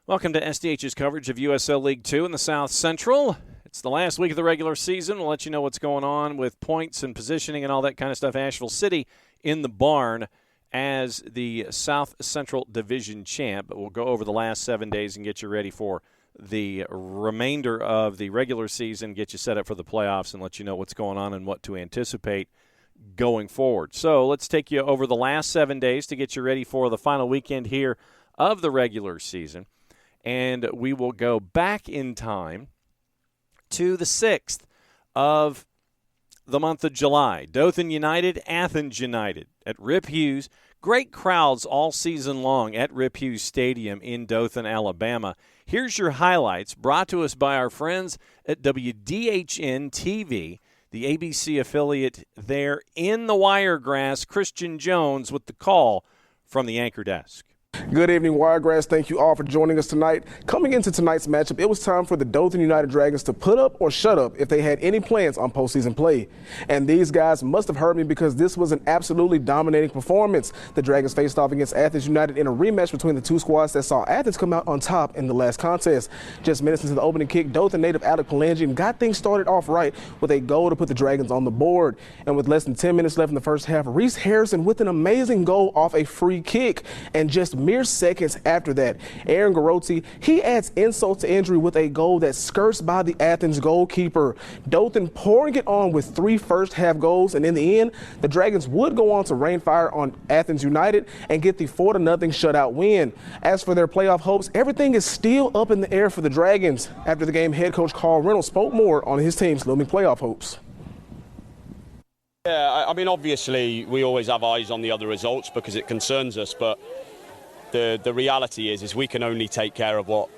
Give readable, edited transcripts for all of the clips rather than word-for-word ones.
Welcome to SDH's coverage of USL League Two in the South Central. It's the last week of the regular season. We'll let you know what's going on with points and positioning and all that kind of stuff. Asheville City in the barn as the South Central Division champ. But we'll go over the last 7 days and get you ready for the remainder of the regular season, get you set up for the playoffs, and let you know what's going on and what to anticipate going forward. So let's take you over the last 7 days to get you ready for the final weekend here of the regular season. And we will go back in time to the 6th of the month of July. Dothan United, Athens United at Rip Hughes. Great crowds all season long at Rip Hughes Stadium in Dothan, Alabama. Here's your highlights brought to us by our friends at WDHN-TV, the ABC affiliate there in the Wiregrass. Christian Jones with the call from the anchor desk. Good evening, Wiregrass. Thank you all for joining us tonight. Coming into tonight's matchup, it was time for the Dothan United Dragons to put up or shut up if they had any plans on postseason play. And these guys must have heard me because this was an absolutely dominating performance. The Dragons faced off against Athens United in a rematch between the two squads that saw Athens come out on top in the last contest. Just minutes into the opening kick, Dothan native Alec Palangian got things started off right with a goal to put the Dragons on the board. And with less than 10 minutes left in the first half, Reese Harrison with an amazing goal off a free kick. And just mere seconds after that, Aaron Garotti, he adds insult to injury with a goal that skirts by the Athens goalkeeper. Dothan pouring it on with 3 first-half goals, and in the end, the Dragons would go on to rain fire on Athens United and get the 4-0 shutout win. As for their playoff hopes, everything is still up in the air for the Dragons. After the game, head coach Carl Reynolds spoke more on his team's looming playoff hopes. Yeah, I mean, obviously, we always have eyes on the other results because it concerns us, but the reality is we can only take care of what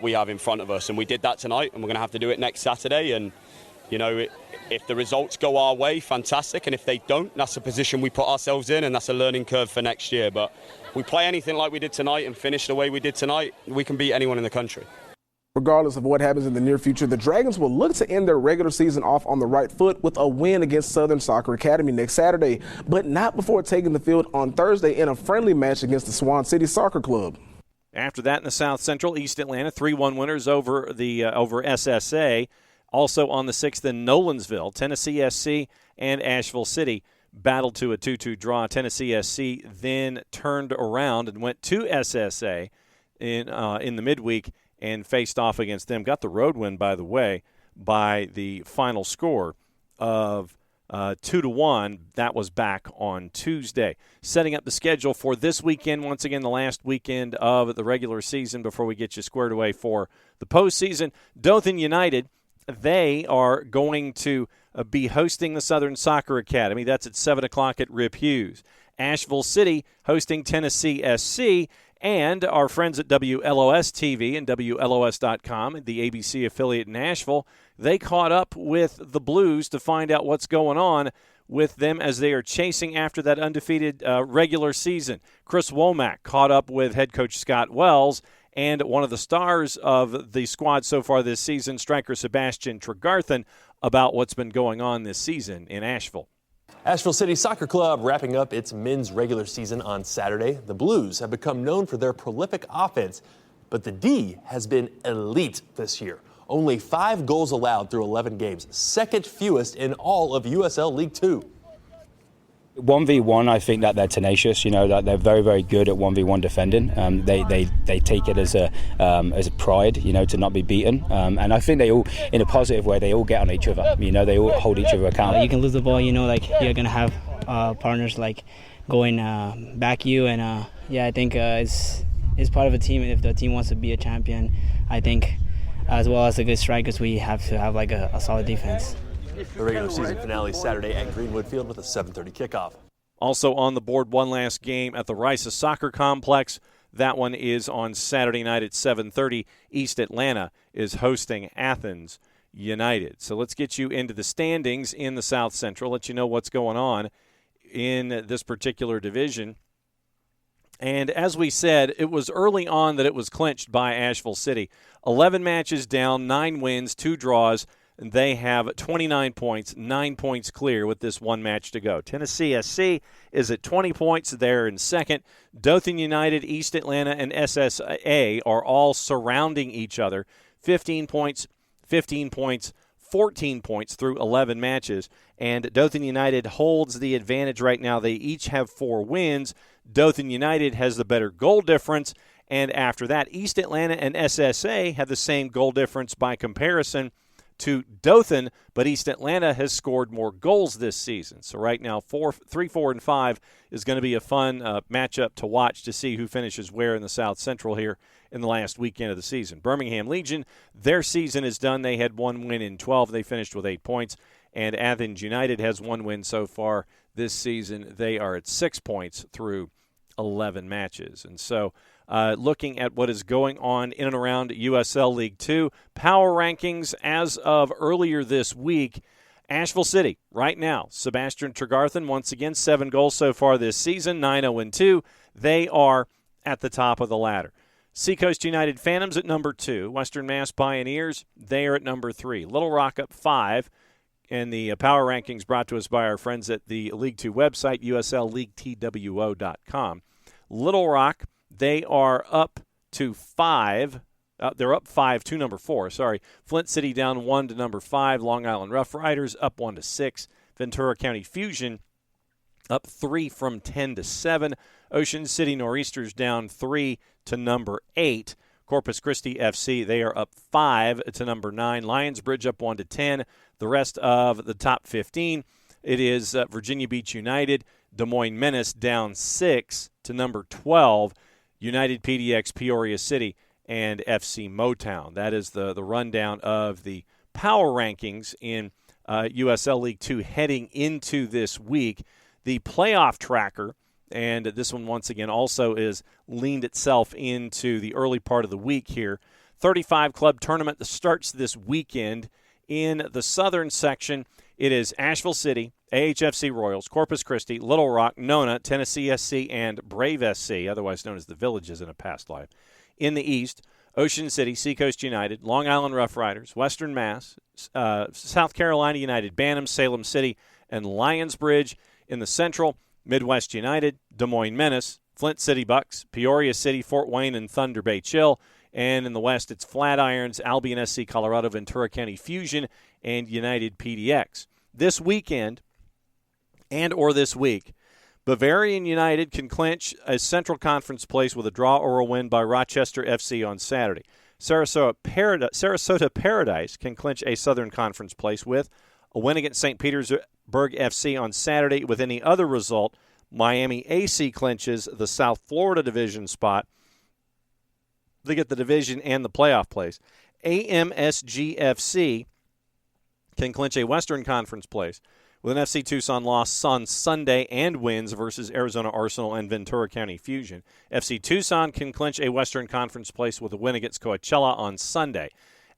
we have in front of us, and we did that tonight, and we're going to have to do it next Saturday. And you know, if the results go our way, fantastic, and if they don't, that's a position we put ourselves in, and that's a learning curve for next year. But we play anything like we did tonight and finish the way we did tonight, we can beat anyone in the country. Regardless of what happens in the near future, the Dragons will look to end their regular season off on the right foot with a win against Southern Soccer Academy next Saturday, but not before taking the field on Thursday in a friendly match against the Swan City Soccer Club. After that, in the South Central, East Atlanta, 3-1 winners over SSA. Also on the 6th in Nolensville, Tennessee SC and Asheville City battled to a 2-2 draw. Tennessee SC then turned around and went to SSA in the midweek and faced off against them. Got the road win, by the way, by the final score of 2-1. That was back on Tuesday. Setting up the schedule for this weekend, once again, the last weekend of the regular season before we get you squared away for the postseason. Dothan United, they are going to be hosting the Southern Soccer Academy. That's at 7 o'clock at Rip Hughes. Asheville City hosting Tennessee SC. And our friends at WLOS-TV and WLOS.com, the ABC affiliate in Nashville, they caught up with the Blues to find out what's going on with them as they are chasing after that undefeated regular season. Chris Womack caught up with head coach Scott Wells and one of the stars of the squad so far this season, striker Sebastian Tregarthen, about what's been going on this season in Asheville. Asheville City Soccer Club wrapping up its men's regular season on Saturday. The Blues have become known for their prolific offense, but the D has been elite this year. Only 5 goals allowed through 11 games, second fewest in all of USL League Two. 1v1, I think that they're tenacious. You know, that they're very, very good at 1v1 defending. They take it as a pride, you know, to not be beaten. And I think they all, in a positive way, they all get on each other. You know, they all hold each other accountable. You can lose the ball, you know, like you're gonna have partners like going back you, and I think it's part of a team. If the team wants to be a champion, I think, as well as the good strikers, we have to have like a solid defense. The regular season finale Saturday at Greenwood Field with a 7:30 kickoff. Also on the board, one last game at the Rice Soccer Complex. That one is on Saturday night at 7:30. East Atlanta is hosting Athens United. So let's get you into the standings in the South Central, let you know what's going on in this particular division. And as we said, it was early on that it was clinched by Asheville City. 11 matches down, 9 wins, 2 draws. and they have 29 points, 9 points clear with this one match to go. Tennessee SC is at 20 points. They're in second. Dothan United, East Atlanta, and SSA are all surrounding each other. 15 points, 15 points, 14 points through 11 matches. And Dothan United holds the advantage right now. They each have 4 wins. Dothan United has the better goal difference. And after that, East Atlanta and SSA have the same goal difference by comparison to Dothan, but East Atlanta has scored more goals this season. So right now, 3, 4, and 5 is going to be a fun matchup to watch to see who finishes where in the South Central here in the last weekend of the season. Birmingham Legion, their season is done. They had 1 win in 12. They finished with 8 points. And Athens United has 1 win so far this season. They are at 6 points through 11 matches. And so looking at what is going on in and around USL League Two, power rankings as of earlier this week, Asheville City right now, Sebastian Tregarthen, once again, 7 goals so far this season, 9-0-2. They are at the top of the ladder. Seacoast United Phantoms at number 2. Western Mass Pioneers, they are at number 3. Little Rock up 5. And the power rankings brought to us by our friends at the League Two website, USLLeagueTWO.com. Little Rock, they are up to 5. They're up 5 to number 4. Flint City down 1 to number 5. Long Island Rough Riders up 1 to 6. Ventura County Fusion up 3 from 10 to 7. Ocean City Nor'easters down 3 to number 8. Corpus Christi FC, they are up 5 to number 9. Lionsbridge up 1 to 10. The rest of the top 15, it is Virginia Beach United, Des Moines Menace down 6 to number 12. United PDX Peoria City and FC Motown. That is the rundown of the power rankings in USL League Two heading into this week. The playoff tracker, and this one once again also is leaned itself into the early part of the week here. 35 club tournament that starts this weekend. In the southern section, it is Asheville City, AHFC Royals, Corpus Christi, Little Rock, Nona, Tennessee SC, and Brave SC, otherwise known as the Villages in a past life. In the east, Ocean City, Seacoast United, Long Island Rough Riders, Western Mass, South Carolina United, Bantam, Salem City, and Lionsbridge. In the central, Midwest United, Des Moines Menace, Flint City Bucks, Peoria City, Fort Wayne, and Thunder Bay Chill. And in the west, it's Flatirons, Albion SC, Colorado, Ventura County Fusion, and United PDX. This weekend, and/or this week, Bavarian United can clinch a Central Conference place with a draw or a win by Rochester FC on Saturday. Sarasota Paradise can clinch a Southern Conference place with a win against St. Petersburg FC on Saturday. With any other result, Miami AC clinches the South Florida Division spot. They get the division and the playoff place. AMSGFC can clinch a Western Conference place with an FC Tucson loss on Sunday and wins versus Arizona Arsenal and Ventura County Fusion. FC Tucson can clinch a Western Conference place with a win against Coachella on Sunday.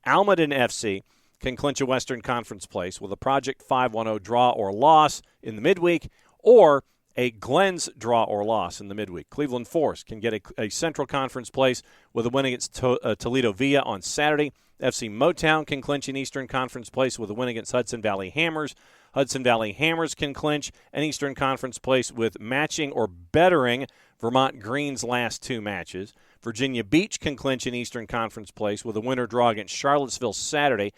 Almaden FC can clinch a Western Conference place with a Project 510 draw or loss in the midweek, or a Glenn's draw or loss in the midweek. Cleveland Force can get a Central Conference place with a win against Toledo Villa on Saturday. FC Motown can clinch an Eastern Conference place with a win against Hudson Valley Hammers. Hudson Valley Hammers can clinch an Eastern Conference place with matching or bettering Vermont Green's last 2 matches. Virginia Beach can clinch an Eastern Conference place with a win or draw against Charlottesville Saturday.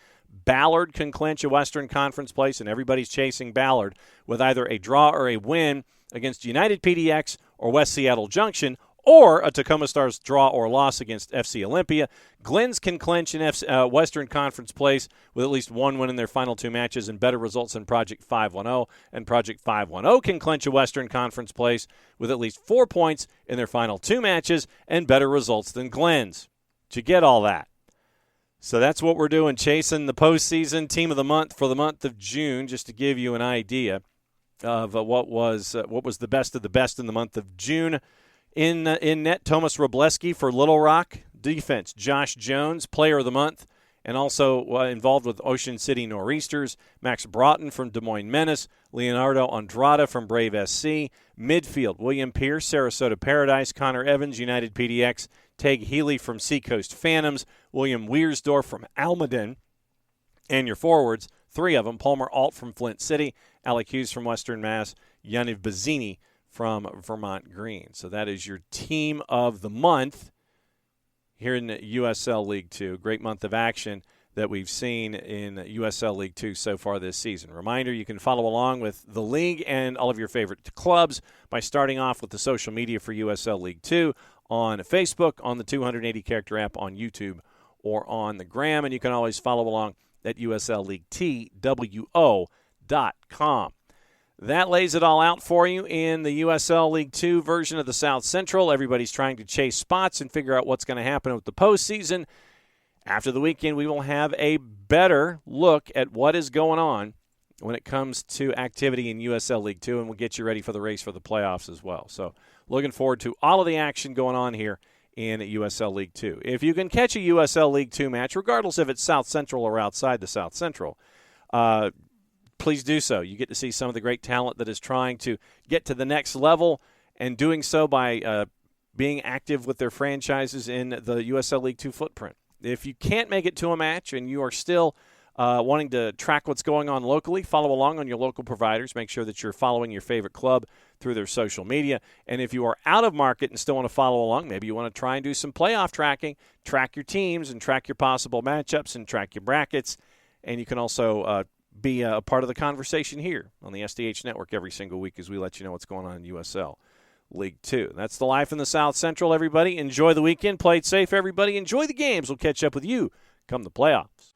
Ballard can clinch a Western Conference place, and everybody's chasing Ballard with either a draw or a win against United PDX or West Seattle Junction, or a Tacoma Stars draw or loss against FC Olympia. Glenn's can clinch an Western Conference place with at least 1 win in their final 2 matches and better results than Project 510. And Project 510 can clinch a Western Conference place with at least 4 points in their final 2 matches and better results than Glenn's. Did you get all that? So that's what we're doing, chasing the postseason team of the month for the month of June, just to give you an idea of what was the best of the best in the month of June. In net, Thomas Robleski for Little Rock. Defense, Josh Jones, player of the month, and also involved with Ocean City Nor'easters. Max Broughton from Des Moines Menace. Leonardo Andrada from Brave SC. Midfield, William Pierce, Sarasota Paradise. Connor Evans, United PDX. Teg Healy from Seacoast Phantoms. William Weiersdorf from Almaden. And your forwards, 3 of them, Palmer Alt from Flint City, Alec Hughes from Western Mass, Yaniv Bazzini from Vermont Green. So that is your team of the month here in the USL League Two. Great month of action that we've seen in USL League Two so far this season. Reminder, you can follow along with the league and all of your favorite clubs by starting off with the social media for USL League Two on Facebook, on the 280-character app, on YouTube, or on the Gram. And you can always follow along at USLLeagueTWO.com. That lays it all out for you in the USL League Two version of the South Central. Everybody's trying to chase spots and figure out what's going to happen with the postseason. After the weekend, we will have a better look at what is going on when it comes to activity in USL League Two, and we'll get you ready for the race for the playoffs as well. So looking forward to all of the action going on here in USL League Two. If you can catch a USL League Two match, regardless if it's South Central or outside the South Central, please do so. You get to see some of the great talent that is trying to get to the next level and doing so by being active with their franchises in the USL League Two footprint. If you can't make it to a match and you are still wanting to track what's going on locally, follow along on your local providers. Make sure that you're following your favorite club through their social media. And if you are out of market and still want to follow along, maybe you want to try and do some playoff tracking, track your teams and track your possible matchups and track your brackets. And you can also be a part of the conversation here on the SDH Network every single week as we let you know what's going on in USL League Two. That's the life in the South Central, everybody. Enjoy the weekend. Play it safe, everybody. Enjoy the games. We'll catch up with you come the playoffs.